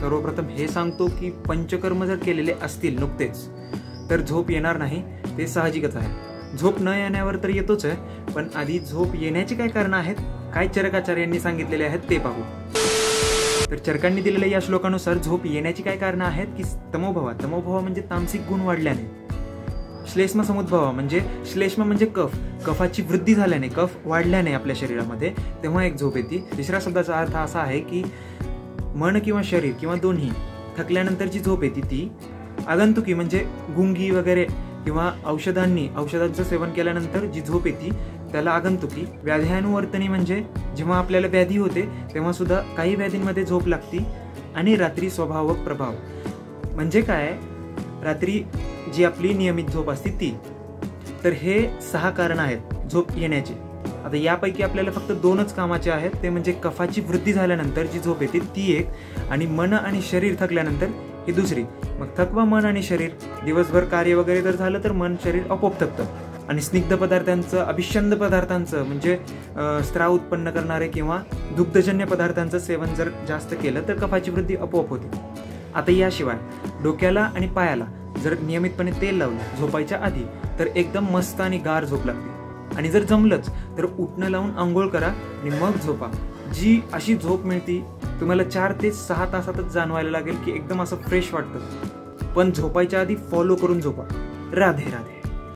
सर्वप्रथम हे सांगतो की पंचकर्म जर केलेले असतील नुकतेच तर झोप येणार नाही, ते साहजिकच आहे। झोप न येण्यावर तर येतोच आहे, पण आधी झोप येण्याची काय कारणं आहेत, काय चरकाचार्यांनी सांगितलेले आहेत ते पाहू। तर चरकांनी दिलेल्या या श्लोकानुसार झोप येण्याची काय कारणं आहेत की तमोभाव म्हणजे तामसिक गुण वाढल्याने, श्लेष्म समुद्भव म्हणजे श्लेष्म म्हणजे कफाची वृद्धी झाल्याने, कफ वाढल्याने आपल्या शरीरामध्ये, तेव्हा एक झोप येते। तिसऱ्या शब्दाचा अर्थ असा आहे की मन किंवा शरीर किंवा दोन्ही थकल्यानंतरची झोप येते ती आगंतुकी म्हणजे गुंगी वगैरे किंवा औषधांचं सेवन केल्यानंतर जी झोप येते त्याला आगंतुकी। व्याध्यानुवर्तनी म्हणजे जेव्हा आपल्याला व्याधी होते तेव्हा सुद्धा काही व्याधींमध्ये झोप लागते। आणि रात्री स्वभावक प्रभाव म्हणजे काय, रात्री जी आपली नियमित झोप असते ती। तर हे 6 कारण आहेत झोप येण्याचे। आता यापैकी आपल्याला फक्त 2च कामाचे आहेत, ते म्हणजे कफाची वृद्धी झाल्यानंतर जी झोप येते ती एक, आणि मन आणि शरीर थकल्यानंतर ही दुसरी। मग थकवा मन आणि शरीर, दिवसभर कार्य वगैरे जर झालं तर मन शरीर आपोआप थकतं। आणि स्निग्ध पदार्थांचं, अभिषंद पदार्थांचं म्हणजे स्त्राव उत्पन्न करणारे किंवा दुग्धजन्य पदार्थांचं सेवन जर जास्त केलं तर कफाची वृद्धी आपोआप होते। आता याशिवाय डोक्याला आणि पायाला जर नियमितपणे तेल लावलं झोपायच्या आधी तर एकदम मस्त आणि गार झोप लागते। आणि जर जमलंच तर उठणं लावून आंघोळ करा आणि मग झोपा। जी अशी झोप मिळती तुम्हाला 4 ते 6 तासातच जाणवायला लागेल की एकदम असं फ्रेश वाटतं। पण झोपायच्या आधी फॉलो करून झोपा। राधे राधे।